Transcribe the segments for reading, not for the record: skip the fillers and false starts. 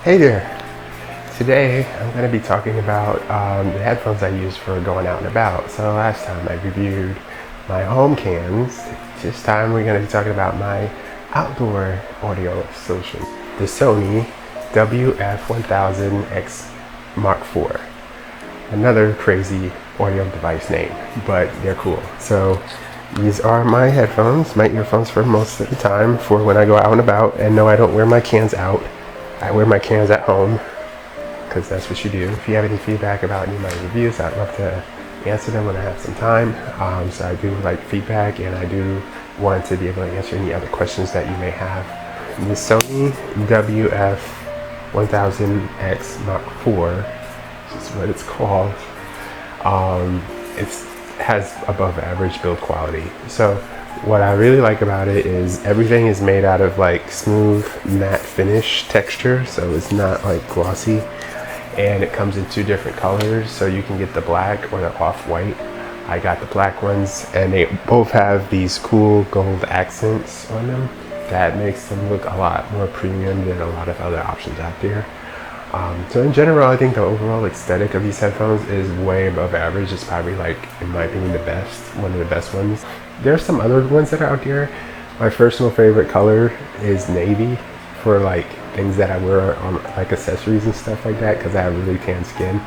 Hey there! Today I'm going to be talking about the headphones I use for going out and about. So last time I reviewed my home cans. This time we're going to be talking about my outdoor audio solution. The Sony WF-1000XM4. Another crazy audio device name, but they're cool. So these are my headphones, my earphones for most of the time for when I go out and about. And no, I don't wear my cans out. I wear my cans at home because that's what you do. If you have any feedback about any of my reviews, I'd love to answer them when I have some time. So I do like feedback, and I do want to be able to answer any other questions that you may have. The Sony WF-1000XM4, which is what it's called, it has above average build quality. So what I really like about it is everything is made out of like smooth matte finish texture, so it's not like glossy, and it comes in two different colors, so you can get the black or the off-white. I got the black ones, and they both have these cool gold accents on them that makes them look a lot more premium than a lot of other options out there. So in general, I think the overall aesthetic of these headphones is way above average. It's probably, like, in my opinion, one of the best ones. There's some other ones that are out there. My personal favorite color is navy for like things that I wear on like accessories and stuff like that, because I have really tan skin.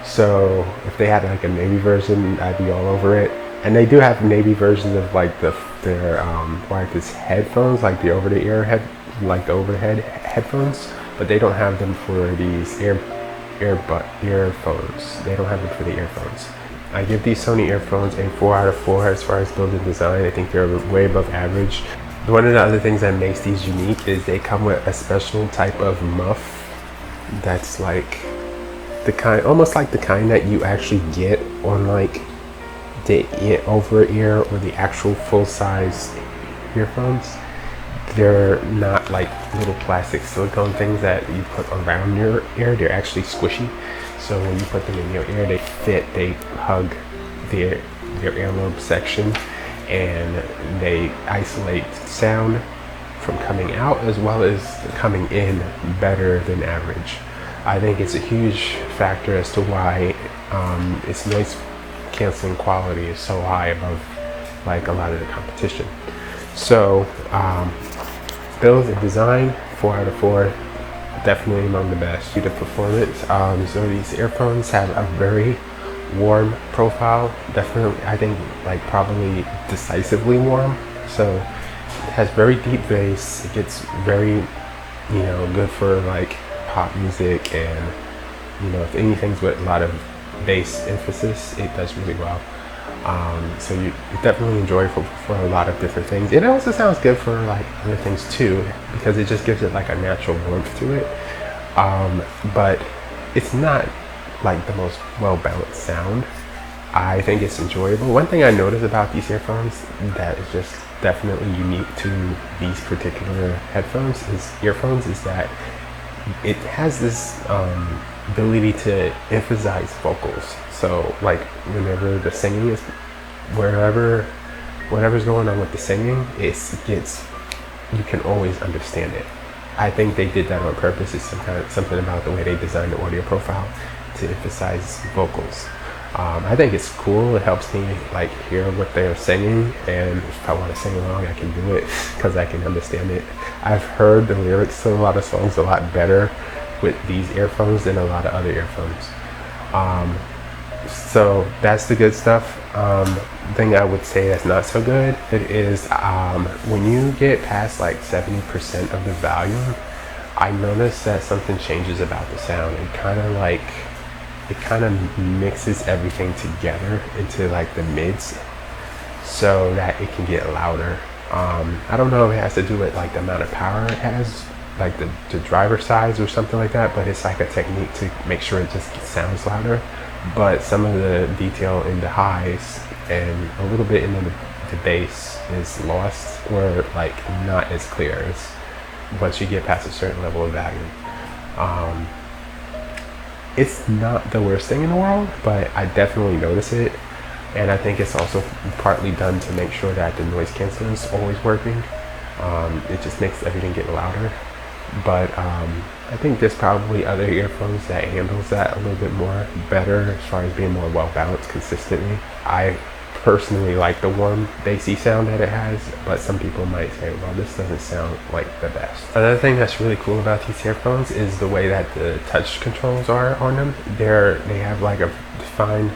So if they had like a navy version, I'd be all over it. And they do have navy versions of like their wireless headphones, like the overhead headphones, but they don't have them for these earphones. They don't have them for the earphones. I give these Sony earphones a 4 out of 4 as far as build and design. I think they're way above average. One of the other things that makes these unique is they come with a special type of muff that's like almost like the kind that you actually get on like the over ear or the actual full-size earphones. They're not like little plastic silicone things that you put around your ear. They're actually squishy. So when you put them in your ear, they hug their earlobe section, and they isolate sound from coming out as well as coming in better than average. I think it's a huge factor as to why its noise canceling quality is so high above like a lot of the competition. So build and design, 4 out of 4. Definitely among the best. The performance, so these earphones have a very warm profile. Definitely, I think like probably decisively warm. So it has very deep bass. It gets very, good for like pop music, and if anything's with a lot of bass emphasis, it does really well. So you definitely enjoy for a lot of different things. It also sounds good for like other things too, because it just gives it like a natural warmth to it. But it's not like the most well-balanced sound. I think it's enjoyable. One thing I noticed about these earphones that is just definitely unique to these particular earphones is that it has this ability to emphasize vocals. So like whenever the singing is, whatever's going on with the singing, you can always understand it. I think they did that on purpose. It's something about the way they designed the audio profile to emphasize vocals. I think it's cool. It helps me like hear what they're singing, and if I want to sing along, I can do it because I can understand it. I've heard the lyrics to a lot of songs a lot better with these earphones than a lot of other earphones. So that's the good stuff. Thing I would say that's not so good, it is when you get past like 70% of the volume, I noticed that something changes about the sound. It kind of mixes everything together into like the mids, so that it can get louder. I don't know if it has to do with like the amount of power it has, like the driver size or something like that, but it's like a technique to make sure it just sounds louder. But some of the detail in the highs and a little bit in the bass is lost, or like not as clear as once you get past a certain level of volume. It's not the worst thing in the world, but I definitely notice it, and I think it's also partly done to make sure that the noise canceling is always working. It just makes everything get louder. but I think there's probably other earphones that handles that a little bit more better as far as being more well balanced consistently. I personally like the warm bassy sound that it has, but some people might say, well, this doesn't sound like the best. Another thing that's really cool about these earphones is the way that the touch controls are on them. They have like a defined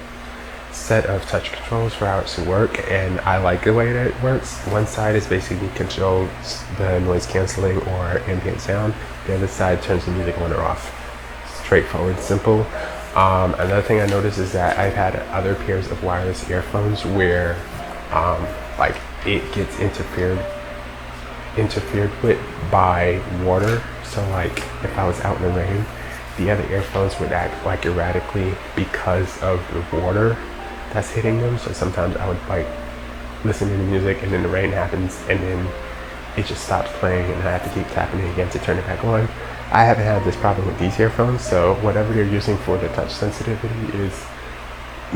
set of touch controls for how it should work, and I like the way that it works. One side is basically controls the noise canceling or ambient sound. The other side turns the music on or off. Straightforward, simple. Another thing I noticed is that I've had other pairs of wireless earphones where like it gets interfered with by water. So like if I was out in the rain, the other earphones would act like erratically because of the water that's hitting them. So sometimes I would like listen to the music and then the rain happens and then it just stops playing and I have to keep tapping it again to turn it back on. I haven't had this problem with these earphones, so whatever they're using for the touch sensitivity is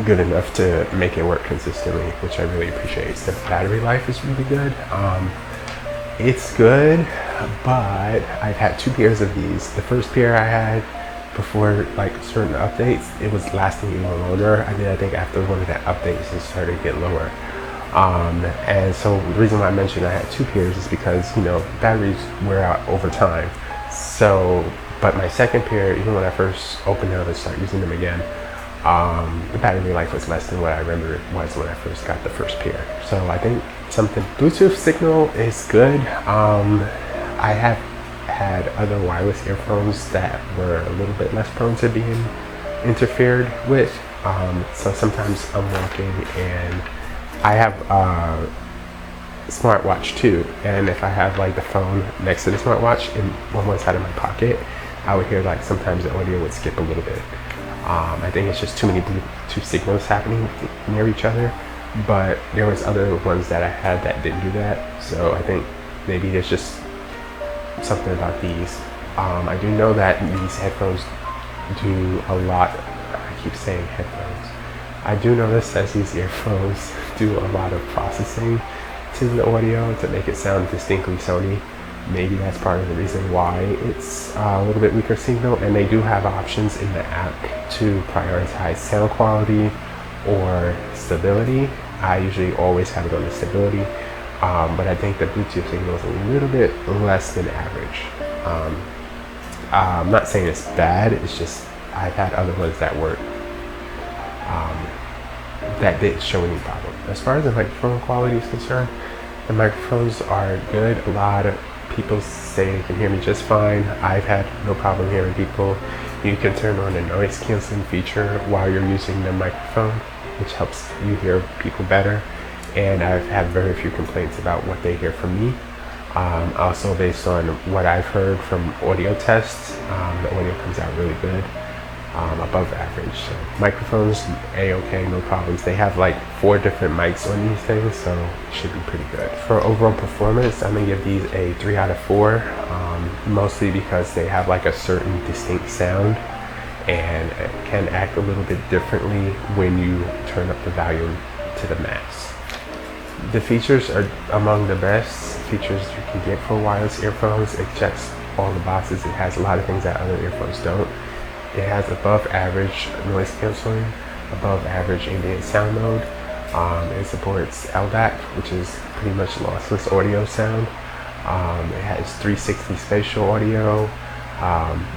good enough to make it work consistently, which I really appreciate. The battery life is really good. It's good, but I've had 2 pairs of these. The first pair I had before like certain updates, it was lasting even longer. And then I think after one of the updates, it started to get lower. And so the reason why I mentioned I had 2 pairs is because, you know, batteries wear out over time. So, but my second pair, even when I first opened them and started using them again, the battery life was less than what I remember it was when I first got the first pair. So I think Bluetooth signal is good. I have had other wireless earphones that were a little bit less prone to being interfered with. So sometimes I'm walking and I have smartwatch too, and if I have like the phone next to the smartwatch in on one side of my pocket, I would hear like sometimes the audio would skip a little bit. I think it's just too many Bluetooth signals happening near each other, but there was other ones that I had that didn't do that. So I think maybe there's just something about these. I do know that these headphones do a lot. I keep saying headphones. I do notice that these earphones do a lot of processing to the audio to make it sound distinctly Sony. Maybe that's part of the reason why it's a little bit weaker signal, and they do have options in the app to prioritize sound quality or stability. I usually always have it on the stability, but I think the Bluetooth signal is a little bit less than average. I'm not saying it's bad, it's just I've had other ones that work that didn't show any problem. As far as the microphone quality is concerned, the microphones are good. A lot of people say they can hear me just fine. I've had no problem hearing people. You can turn on the noise canceling feature while you're using the microphone, which helps you hear people better. And I've had very few complaints about what they hear from me. Also, based on what I've heard from audio tests, the audio comes out really good. Above average. So microphones, a-okay, no problems. They have like 4 different mics on these things, so it should be pretty good. For overall performance, I'm gonna give these a 3 out of 4, mostly because they have like a certain distinct sound and it can act a little bit differently when you turn up the volume to the max. The features are among the best features you can get for wireless earphones. It checks all the boxes. It has a lot of things that other earphones don't. It has above average noise canceling, above average ambient sound mode. It supports LDAC, which is pretty much lossless audio sound. It has 360 spatial audio,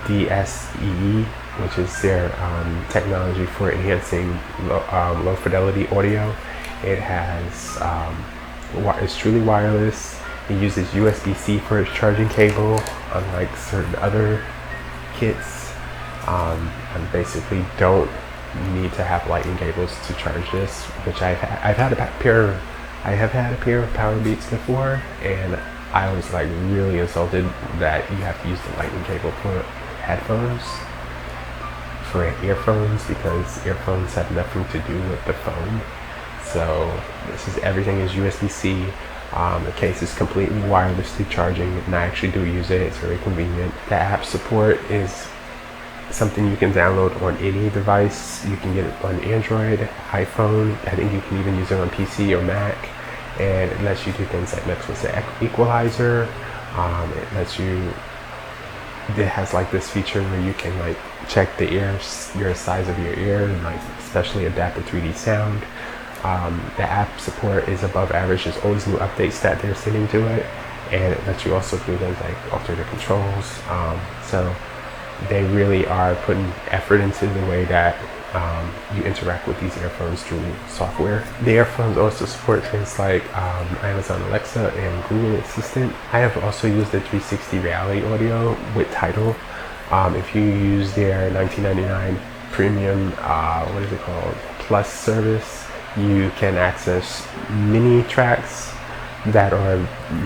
DSEE, which is their technology for enhancing low fidelity audio. It has, it's truly wireless. It uses USB-C for its charging cable, unlike certain other kits. I basically don't need to have lightning cables to charge this, which I have had a pair of Power Beats before, and I was like really insulted that you have to use the lightning cable for headphones, for earphones, because earphones have nothing to do with the phone. So everything is USB-C. The case is completely wirelessly charging, and I actually do use it. It's very convenient. The app support is something you can download on any device. You can get it on Android, iPhone. I think you can even use it on PC or Mac, and it lets you do things like mix with the equalizer. It lets you it has like this feature where you can like check the your size of your ear, and like especially adapt the 3D sound. The app support is above average. There's always new updates that they're sending to it, and it lets you also do things like alter the controls. So they really are putting effort into the way that you interact with these earphones through software. The earphones also support things like Amazon Alexa and Google Assistant. I have also used the 360 reality audio with Tidal. If you use their $19.99 premium, what is it called, plus service, you can access mini tracks that are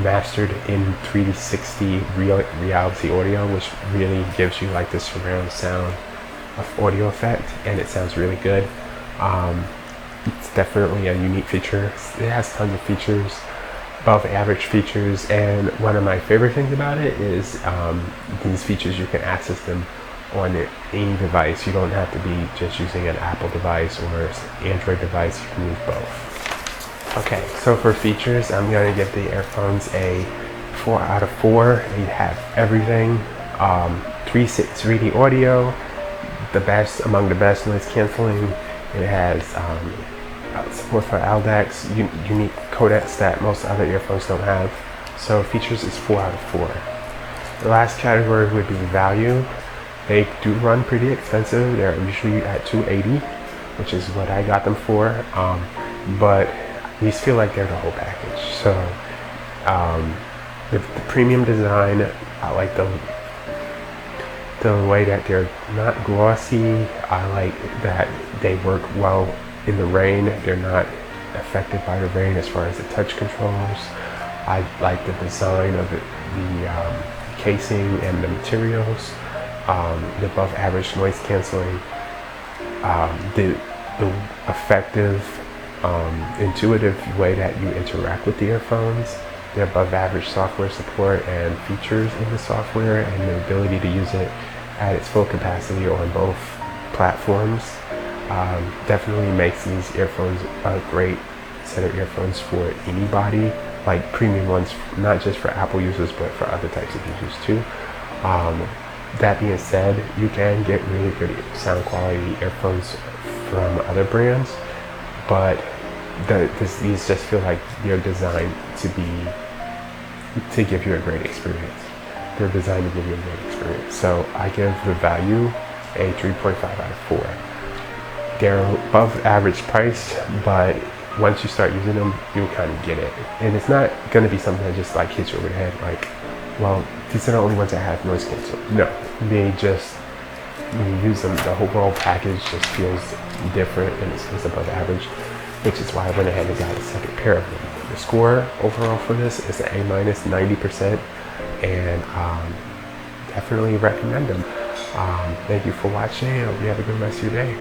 mastered in 360 reality audio, which really gives you like this surround sound of audio effect, and it sounds really good. It's definitely a unique feature. It has tons of features, above average features, and one of my favorite things about it is these features, you can access them on any device. You don't have to be just using an Apple device or Android device. You can use both. Okay, so for features, I'm going to give the earphones a 4 out of 4. They have everything. 3D audio, the best among the best noise canceling. It has support for LDACs, unique codecs that most other earphones don't have. So features is 4 out of 4. The last category would be value. They do run pretty expensive. They're usually at $280, which is what I got them for. But these feel like they're the whole package. So the premium design, I like the way that they're not glossy. I like that they work well in the rain. They're not affected by the rain as far as the touch controls. I like the design of the casing and the materials. The above average noise canceling, the effective, intuitive way that you interact with the earphones, the above average software support and features in the software, and the ability to use it at its full capacity on both platforms definitely makes these earphones a great set of earphones for anybody, like premium ones, not just for Apple users but for other types of users too. That being said, you can get really good sound quality earphones from other brands, but these just feel like they're designed to give you a great experience. They're designed to give you a great experience. So I give the value a 3.5 out of 4. They're above average price, but once you start using them, you kind of get it. And it's not going to be something that just like hits you over the head like, well, these are the only ones that have noise cancel. No, they just, when you use them, the overall package just feels different and it's above average, which is why I went ahead and got a second pair of them. The score overall for this is an A-, 90%, and definitely recommend them. Thank you for watching. I hope you have a good rest of your day.